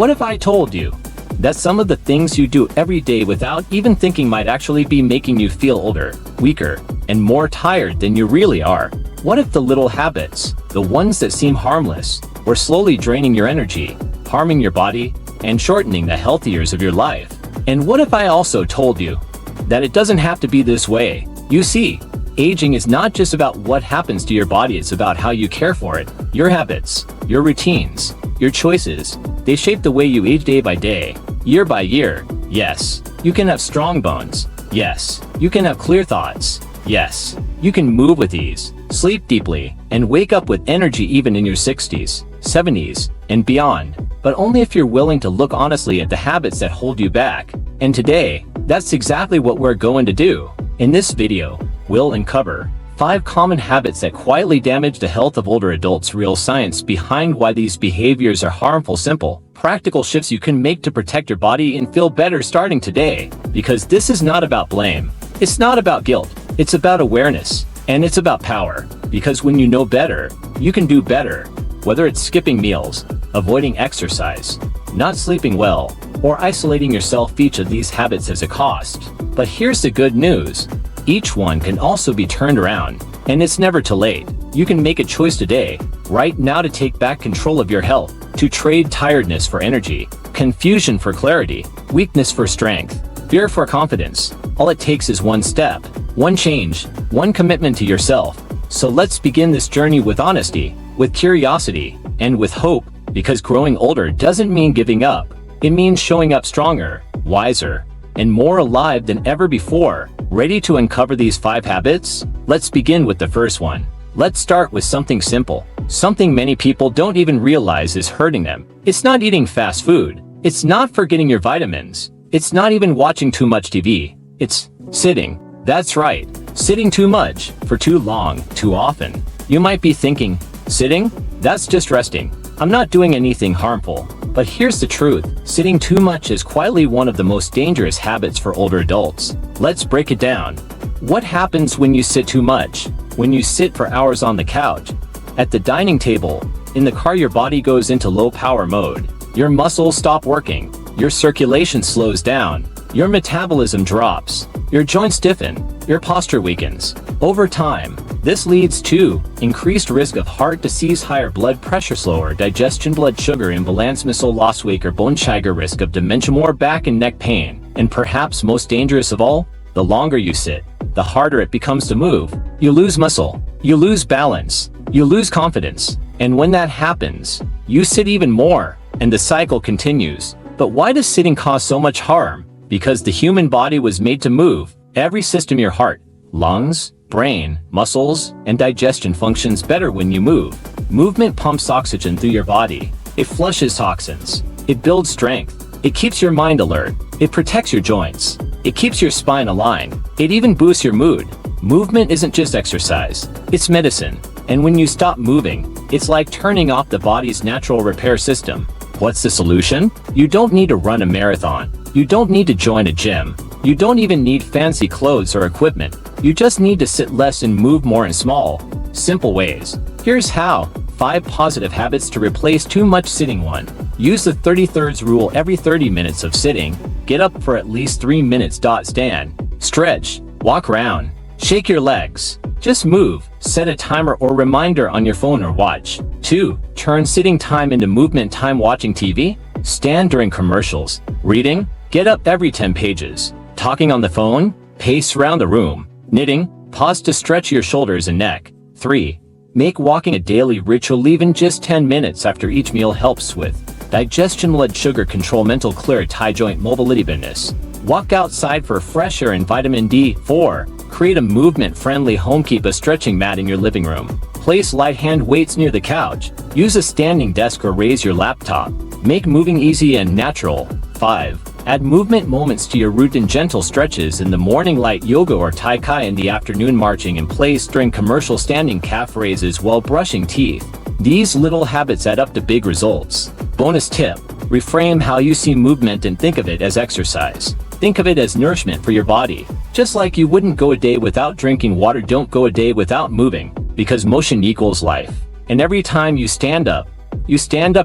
What if I told you that some of the things you do every day without even thinking might actually be making you feel older, weaker, and more tired than you really are? What if the little habits, the ones that seem harmless, were slowly draining your energy, harming your body, and shortening the health years of your life? And what if I also told you that it doesn't have to be this way? You see, aging is not just about what happens to your body, it's about how you care for it. Your habits, your routines, your choices, they shape the way you age day by day, year by year. Yes, you can have strong bones. Yes, you can have clear thoughts. Yes, you can move with ease, sleep deeply, and wake up with energy even in your 60s, 70s, and beyond. But only if you're willing to look honestly at the habits that hold you back. And today, that's exactly what we're going to do. In this video, we'll uncover 5 common habits that quietly damage the health of older adults, real science behind why these behaviors are harmful, simple, practical shifts you can make to protect your body and feel better starting today. Because this is not about blame. It's not about guilt. It's about awareness. And it's about power. Because when you know better, you can do better. Whether it's skipping meals, avoiding exercise, not sleeping well, or isolating yourself, each of these habits has a cost. But here's the good news. Each one can also be turned around, and it's never too late. You can make a choice today, right now, to take back control of your health, to trade tiredness for energy, confusion for clarity, weakness for strength, fear for confidence. All it takes is one step, one change, one commitment to yourself. So let's begin this journey with honesty, with curiosity, and with hope, because growing older doesn't mean giving up. It means showing up stronger, wiser, and more alive than ever before. Ready to uncover these 5 habits? Let's begin with the first one. Let's start with something simple, something many people don't even realize is hurting them. It's not eating fast food. It's not forgetting your vitamins. It's not even watching too much TV. It's sitting. That's right, sitting too much, for too long, too often. You might be thinking, sitting? That's just resting. I'm not doing anything harmful. But here's the truth, sitting too much is quietly one of the most dangerous habits for older adults. Let's break it down. What happens when you sit too much? When you sit for hours on the couch, at the dining table, in the car, your body goes into low power mode. Your muscles stop working, your circulation slows down, your metabolism drops, your joints stiffen, your posture weakens. Over time, this leads to increased risk of heart disease, higher blood pressure, slower digestion, blood sugar imbalance, muscle loss, weaker bone, higher risk of dementia, more back and neck pain, and perhaps most dangerous of all, the longer you sit, the harder it becomes to move. You lose muscle, you lose balance, you lose confidence, and when that happens, you sit even more, and the cycle continues. But why does sitting cause so much harm? Because the human body was made to move. Every system, your heart, lungs, brain, muscles, and digestion functions better when you move. Movement pumps oxygen through your body. It flushes toxins. It builds strength. It keeps your mind alert. It protects your joints. It keeps your spine aligned. It even boosts your mood. Movement isn't just exercise. It's medicine. And when you stop moving, it's like turning off the body's natural repair system. What's the solution? You don't need to run a marathon. You don't need to join a gym. You don't even need fancy clothes or equipment. You just need to sit less and move more in small, simple ways. Here's how. 5 positive habits to replace too much sitting. 1. Use the 30-30 rule. Every 30 minutes of sitting, get up for at least 3 minutes. Stand, stretch, walk around, shake your legs. Just move. Set a timer or reminder on your phone or watch. 2. Turn sitting time into movement time. Watching TV, stand during commercials, reading, get up every 10 pages. Talking on the phone, pace around the room. Knitting, pause to stretch your shoulders and neck. 3. Make walking a daily ritual. Even just 10 minutes after each meal helps with digestion, blood sugar control, mental clarity, joint mobility, fitness. Walk outside for fresh air and vitamin D. 4. Create a movement-friendly home. Keep a stretching mat in your living room. Place light hand weights near the couch. Use a standing desk or raise your laptop. Make moving easy and natural. 5. Add movement moments to your routine. Gentle stretches in the morning, light yoga or tai chi in the afternoon, marching in place during commercial, standing calf raises while brushing teeth. These little habits add up to big results. Bonus tip: reframe how you see movement and think of it as exercise. Think of it as nourishment for your body. Just like you wouldn't go a day without drinking water, don't go a day without moving, because motion equals life. And every time you stand up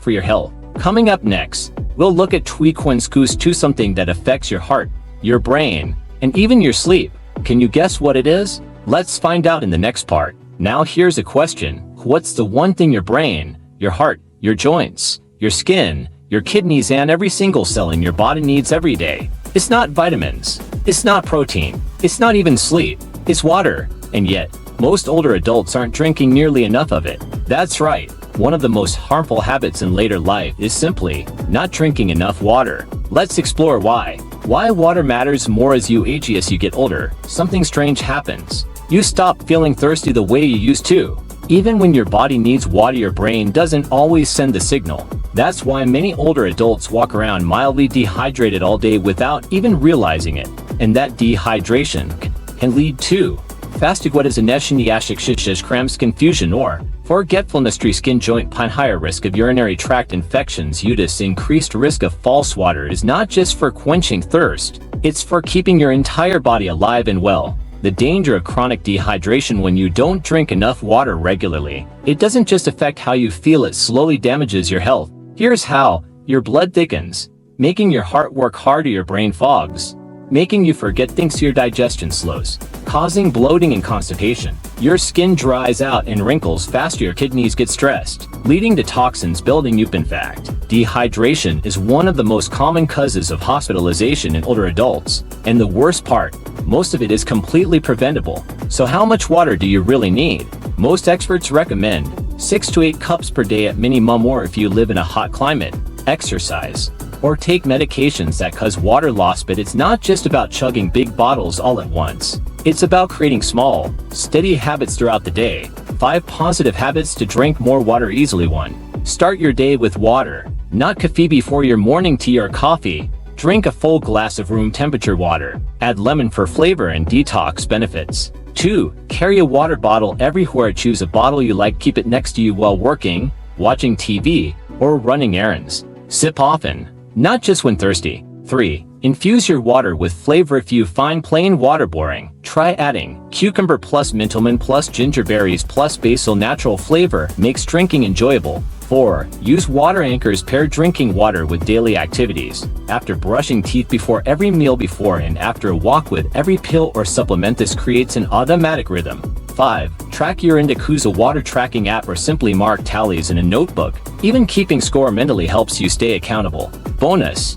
for your health. Coming up next, we'll look at tweak one's goose to something that affects your heart, your brain, and even your sleep. Can you guess what it is? Let's find out in the next part. Now here's a question. What's the one thing your brain, your heart, your joints, your skin, your kidneys and every single cell in your body needs every day? It's not vitamins. It's not protein. It's not even sleep. It's water. And yet, most older adults aren't drinking nearly enough of it. That's right. One of the most harmful habits in later life is simply not drinking enough water. Let's explore why. Why water matters more as you age. As you get older, something strange happens. You stop feeling thirsty the way you used to. Even when your body needs water, your brain doesn't always send the signal. That's why many older adults walk around mildly dehydrated all day without even realizing it. And that dehydration can lead to fatigue, what is a cramps, confusion or forgetfulness, skin joint pain, higher risk of urinary tract infections, increased risk of false water is not just for quenching thirst, it's for keeping your entire body alive and well. The danger of chronic dehydration: when you don't drink enough water regularly, it doesn't just affect how you feel, it slowly damages your health. Here's how. Your blood thickens, making your heart work harder, your brain fogs, making you forget things, your digestion slows, causing bloating and constipation. Your skin dries out and wrinkles faster, your kidneys get stressed, leading to toxins building up. In fact, dehydration is one of the most common causes of hospitalization in older adults. And the worst part, most of it is completely preventable. So how much water do you really need? Most experts recommend 6 to 8 cups per day at minimum, or if you live in a hot climate, exercise, or take medications that cause water loss. But it's not just about chugging big bottles all at once. It's about creating small, steady habits throughout the day. 5 positive habits to drink more water easily. 1. Start your day with water, not coffee before your morning tea or coffee. Drink a full glass of room temperature water. Add lemon for flavor and detox benefits. 2. Carry a water bottle everywhere. Choose a bottle you like. Keep it next to you while working, watching TV, or running errands. Sip often, not just when thirsty. 3. Infuse your water with flavor. If you find plain water boring, try adding cucumber plus mint lemon plus ginger berries plus basil. Natural flavor makes drinking enjoyable. 4. Use water anchors. Pair drinking water with daily activities. After brushing teeth, before every meal, before and after a walk, with every pill or supplement. This creates an automatic rhythm. 5. Track your intake. Use a water tracking app or simply mark tallies in a notebook. Even keeping score mentally helps you stay accountable. Bonus: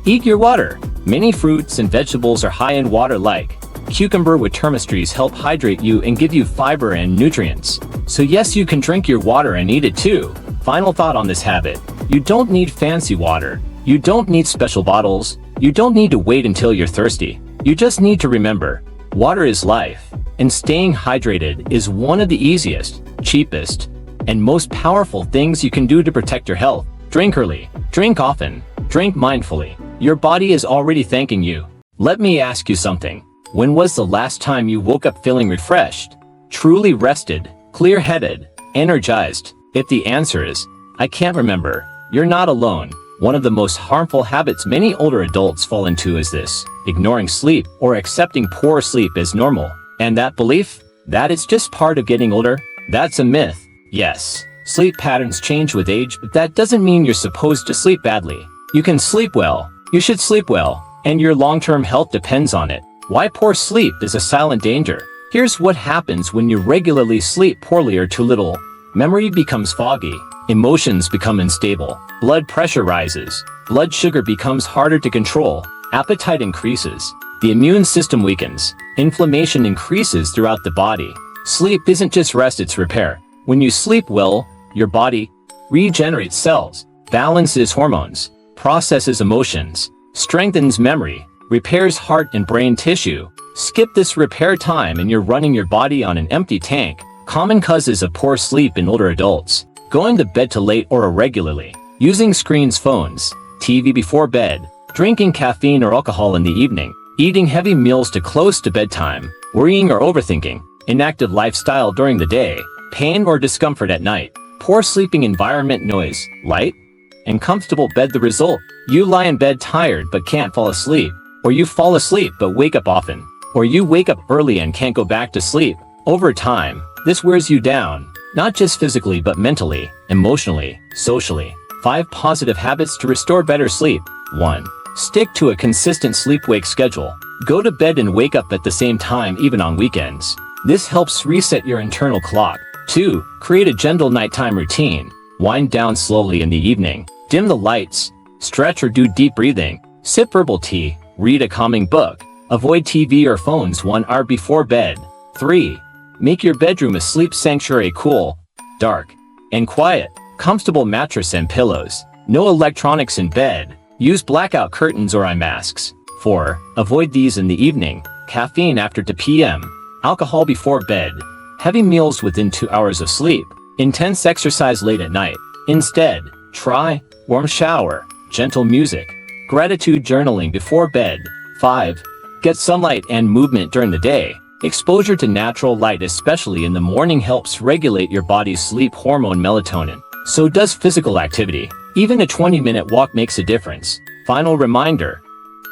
eat your water. Many fruits and vegetables are high in water, like cucumber with termestries help hydrate you and give you fiber and nutrients. So yes, you can drink your water and eat it too. Final thought on this habit: you don't need fancy water. You don't need special bottles. You don't need to wait until you're thirsty. You just need to remember, water is life, and staying hydrated is one of the easiest, cheapest, and most powerful things you can do to protect your health. Drink early, drink often, drink mindfully. Your body is already thanking you. Let me ask you something. When was the last time you woke up feeling refreshed, truly rested, clear-headed, energized? If the answer is, I can't remember, you're not alone. One of the most harmful habits many older adults fall into is this: ignoring sleep or accepting poor sleep as normal. And that belief, that it's just part of getting older, that's a myth. Yes, sleep patterns change with age, but that doesn't mean you're supposed to sleep badly. You can sleep well, you should sleep well, and your long-term health depends on it. Why poor sleep is a silent danger. Here's what happens when you regularly sleep poorly or too little. Memory becomes foggy, emotions become unstable, blood pressure rises, blood sugar becomes harder to control, appetite increases, the immune system weakens, inflammation increases throughout the body. Sleep isn't just rest, it's repair. When you sleep well, your body regenerates cells, balances hormones, processes emotions, strengthens memory, repairs heart and brain tissue. Skip this repair time and you're running your body on an empty tank. Common causes of poor sleep in older adults: going to bed too late or irregularly, using screens, phones, TV before bed, drinking caffeine or alcohol in the evening, eating heavy meals too close to bedtime, worrying or overthinking, inactive lifestyle during the day, pain or discomfort at night, poor sleeping environment, noise, light, and comfortable bed. The result: you lie in bed tired but can't fall asleep, or you fall asleep but wake up often, or you wake up early and can't go back to sleep. Over time, this wears you down, not just physically but mentally, emotionally, socially. 5 positive habits to restore better sleep. 1. Stick to a consistent sleep-wake schedule. Go to bed and wake up at the same time even on weekends. This helps reset your internal clock. 2. Create a gentle nighttime routine. Wind down slowly in the evening. Dim the lights. Stretch or do deep breathing. Sip herbal tea. Read a calming book. Avoid TV or phones 1 hour before bed. 3. Make your bedroom a sleep sanctuary, cool, dark, and quiet. Comfortable mattress and pillows. No electronics in bed. Use blackout curtains or eye masks. 4. Avoid these in the evening. Caffeine after 2 p.m. Alcohol before bed. Heavy meals within 2 hours of sleep. Intense exercise late at night. Instead, try warm shower, gentle music, gratitude journaling before bed. 5. Get sunlight and movement during the day. Exposure to natural light, especially in the morning, helps regulate your body's sleep hormone melatonin. So does physical activity. Even a 20-minute walk makes a difference. Final reminder: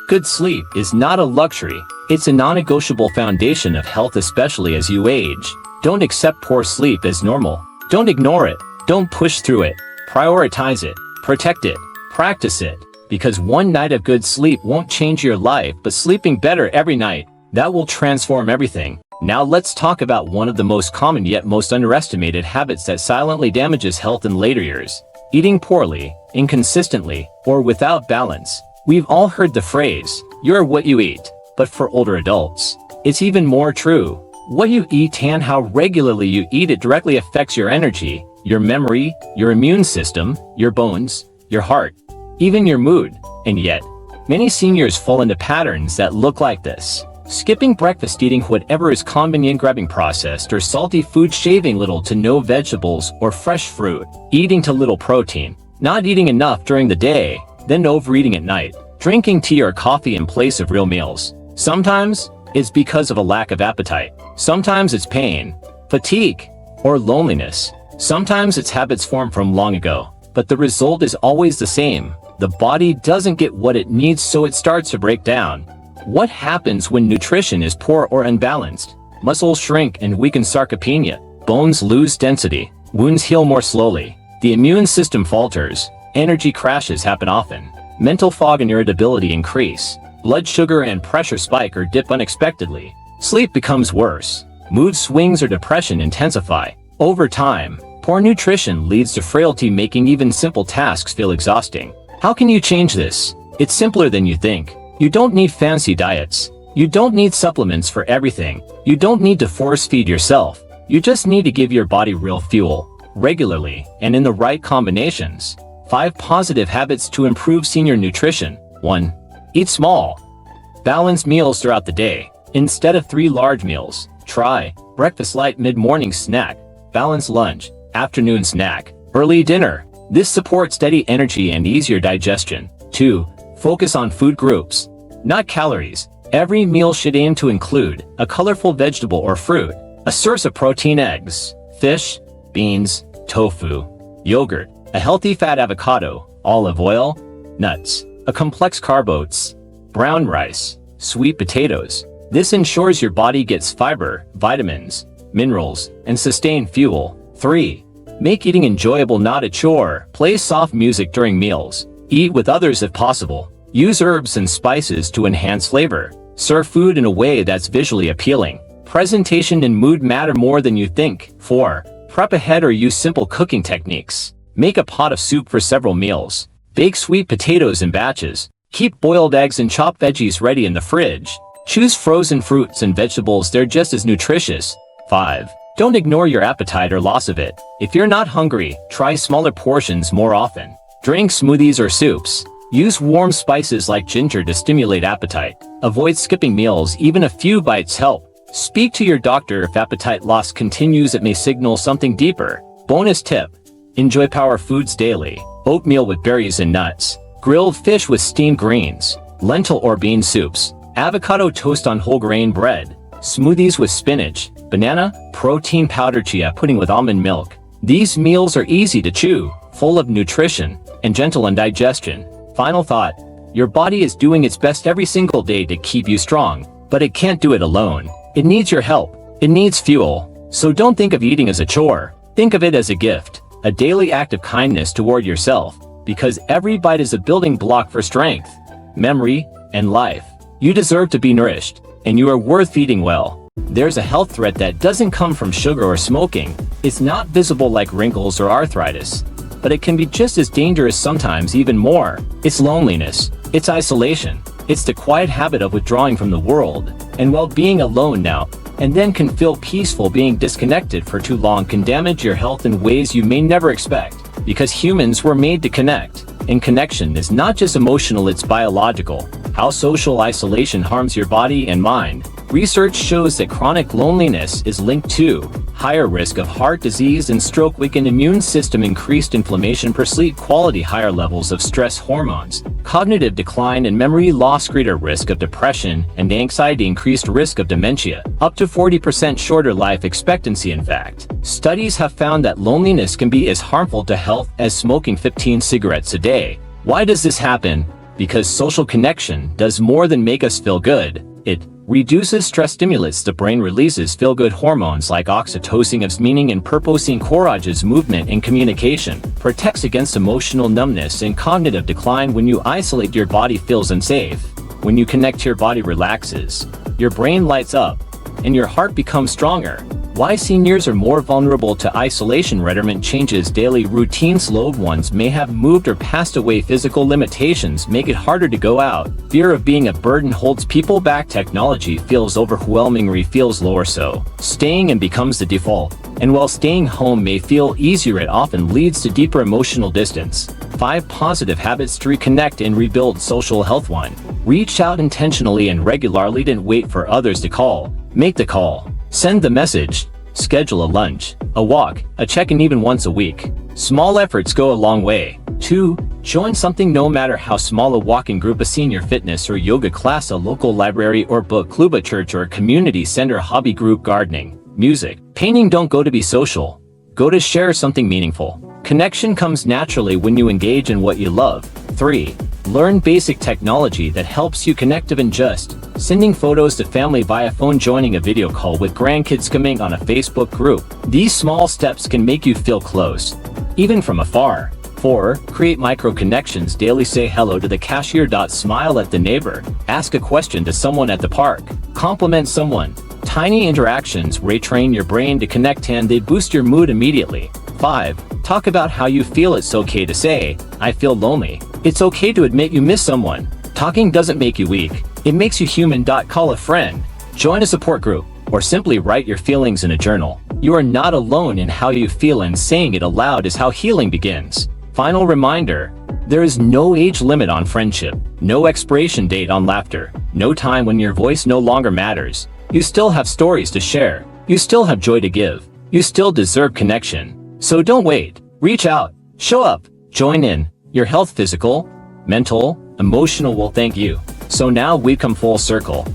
good sleep is not a luxury. It's a non-negotiable foundation of health, especially as you age. Don't accept poor sleep as normal. Don't ignore it. Don't push through it. Prioritize it. Protect it. Practice it. Because one night of good sleep won't change your life, but sleeping better every night, that will transform everything. Now let's talk about one of the most common yet most underestimated habits that silently damages health in later years: eating poorly, inconsistently, or without balance. We've all heard the phrase, "You're what you eat," but for older adults, it's even more true. What you eat and how regularly you eat it directly affects your energy, your memory, your immune system, your bones, your heart, even your mood. And yet, many seniors fall into patterns that look like this: skipping breakfast, eating whatever is convenient, grabbing processed or salty food, shaving little to no vegetables or fresh fruit, eating too little protein, not eating enough during the day, then overeating at night, drinking tea or coffee in place of real meals. Sometimes it's because of a lack of appetite. Sometimes it's pain, fatigue, or loneliness. Sometimes it's habits formed from long ago. But the result is always the same. The body doesn't get what it needs, so it starts to break down. What happens when nutrition is poor or unbalanced? Muscles shrink and weaken, sarcopenia. Bones lose density. Wounds heal more slowly. The immune system falters. Energy crashes happen often. Mental fog and irritability increase. Blood sugar and pressure spike or dip unexpectedly. Sleep becomes worse. Mood swings or depression intensify. Over time, poor nutrition leads to frailty, making even simple tasks feel exhausting. How can you change this? It's simpler than you think. You don't need fancy diets. You don't need supplements for everything. You don't need to force feed yourself. You just need to give your body real fuel, regularly, and in the right combinations. 5 positive habits to improve senior nutrition. 1. Eat small. Balance meals throughout the day. Instead of 3 large meals, try breakfast light, mid-morning snack, balanced lunch, afternoon snack, early dinner. This supports steady energy and easier digestion. 2. Focus on food groups, not calories. Every meal should aim to include a colorful vegetable or fruit, a source of protein: eggs, fish, beans, tofu, yogurt, a healthy fat: avocado, olive oil, nuts, a complex carb: oats, brown rice, sweet potatoes. This ensures your body gets fiber, vitamins, minerals, and sustained fuel. 3. Make eating enjoyable, not a chore. Play soft music during meals. Eat with others if possible. Use herbs and spices to enhance flavor. Serve food in a way that's visually appealing. Presentation and mood matter more than you think. 4. Prep ahead or use simple cooking techniques. Make a pot of soup for several meals. Bake sweet potatoes in batches. Keep boiled eggs and chopped veggies ready in the fridge. Choose frozen fruits and vegetables, they're just as nutritious. 5. Don't ignore your appetite or loss of it. If you're not hungry, try smaller portions more often. Drink smoothies or soups. Use warm spices like ginger to stimulate appetite. Avoid skipping meals, even a few bites help. Speak to your doctor if appetite loss continues, it may signal something deeper. Bonus tip: enjoy power foods daily. Oatmeal with berries and nuts. Grilled fish with steamed greens. Lentil or bean soups. Avocado toast on whole grain bread. Smoothies with spinach, banana, protein powder, chia pudding with almond milk. These meals are easy to chew, full of nutrition, and gentle on digestion. Final thought: your body is doing its best every single day to keep you strong, but it can't do it alone. It needs your help. It needs fuel. So don't think of eating as a chore. Think of it as a gift, a daily act of kindness toward yourself. because every bite is a building block for strength, memory, and life. You deserve to be nourished, and you are worth feeding well. There's a health threat that doesn't come from sugar or smoking. It's not visible like wrinkles or arthritis, but it can be just as dangerous, sometimes even more. It's loneliness. It's isolation. It's the quiet habit of withdrawing from the world, and while being alone now and then can feel peaceful, being disconnected for too long can damage your health in ways you may never expect. Because humans were made to connect, and connection is not just emotional, it's biological. How social isolation harms your body and mind. Research shows that chronic loneliness is linked to higher risk of heart disease and stroke, weakened immune system, increased inflammation, poor sleep quality, higher levels of stress hormones, cognitive decline and memory loss, greater risk of depression and anxiety, increased risk of dementia, up to 40% shorter life expectancy. In fact, studies have found that loneliness can be as harmful to health as smoking 15 cigarettes a day. Why does this happen? Because social connection does more than make us feel good. It reduces stress, stimulates the brain, releases feel-good hormones like oxytocin, gives meaning and purpose, encourages movement and communication, protects against emotional numbness and cognitive decline. When you isolate, your body feels unsafe. When you connect, your body relaxes, your brain lights up, and your heart becomes stronger. Why seniors are more vulnerable to isolation. Retirement changes daily routines. Loved ones may have moved or passed away. Physical limitations make it harder to go out. Fear of being a burden holds people back. Technology feels overwhelming, feels lower, so staying in becomes the default. And while staying home may feel easier, it often leads to deeper emotional distance. 5 positive habits to reconnect and rebuild social health. 1. Reach out intentionally and regularly. Don't wait for others to call. Make the call. Send the message. Schedule a lunch, a walk, a check-in even once a week. Small efforts go a long way. 2. Join something, no matter how small, a walking group, a senior fitness or yoga class, a local library or book club, a church or a community center, hobby group, gardening, music, painting. Don't go to be social. Go to share something meaningful. Connection comes naturally when you engage in what you love. 3. Learn basic technology that helps you connect, even just sending photos to family via phone, joining a video call with grandkids, coming on a Facebook group. These small steps can make you feel close, even from afar. 4. Create micro connections daily. Say hello to the cashier. Smile at the neighbor. Ask a question to someone at the park. Compliment someone. Tiny interactions retrain your brain to connect, and they boost your mood immediately. 5. Talk about how you feel. It's okay to say, I feel lonely. It's okay to admit you miss someone. Talking doesn't make you weak. It makes you human. Call a friend, join a support group, or simply write your feelings in a journal. You are not alone in how you feel, and saying it aloud is how healing begins. Final reminder, there is no age limit on friendship, no expiration date on laughter, no time when your voice no longer matters. You still have stories to share. You still have joy to give. You still deserve connection. So don't wait. Reach out. Show up. Join in. Your health, physical, mental, emotional, will thank you. So now we come full circle.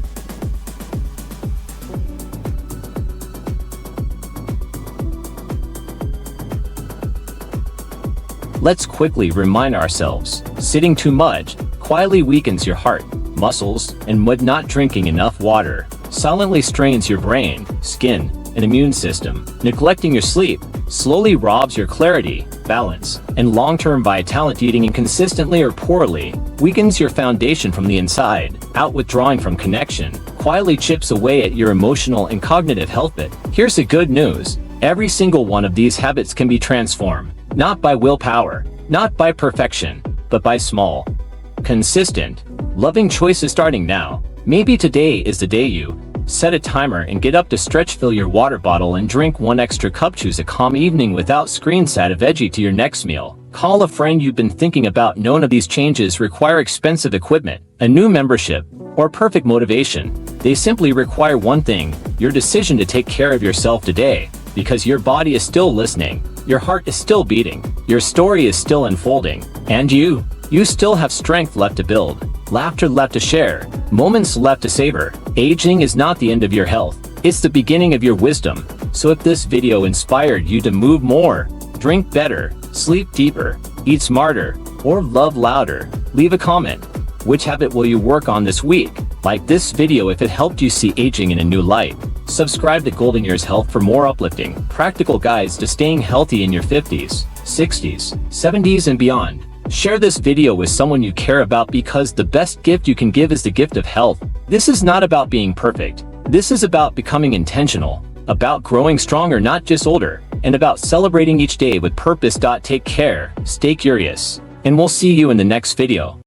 Let's quickly remind ourselves, sitting too much quietly weakens your heart, muscles, and mud. Not drinking enough water silently strains your brain, skin, and immune system. Neglecting your sleep slowly robs your clarity, balance, and long-term vitality. Eating inconsistently or poorly weakens your foundation from the inside out. Withdrawing from connection quietly chips away at your emotional and cognitive health. But here's the good news. Every single one of these habits can be transformed, not by willpower, not by perfection, but by small, consistent, loving choices. Starting now. Maybe today is the day you set a timer and get up to stretch, fill your water bottle and drink 1 extra cup. Choose a calm evening without screens. Add a veggie to your next meal. Call a friend you've been thinking about. None of these changes require expensive equipment, a new membership, or perfect motivation. They simply require one thing: your decision to take care of yourself today. Because your body is still listening, your heart is still beating, your story is still unfolding, and you still have strength left to build, laughter left to share, moments left to savor. Aging is not the end of your health, it's the beginning of your wisdom. So if this video inspired you to move more, drink better, sleep deeper, eat smarter, or love louder, leave a comment. Which habit will you work on this week? Like this video if it helped you see aging in a new light. Subscribe to Golden Years Health for more uplifting, practical guides to staying healthy in your 50s, 60s, 70s, and beyond. Share this video with someone you care about because the best gift you can give is the gift of health. This is not about being perfect. This is about becoming intentional, about growing stronger, not just older, and about celebrating each day with purpose. Take care, stay curious, and we'll see you in the next video.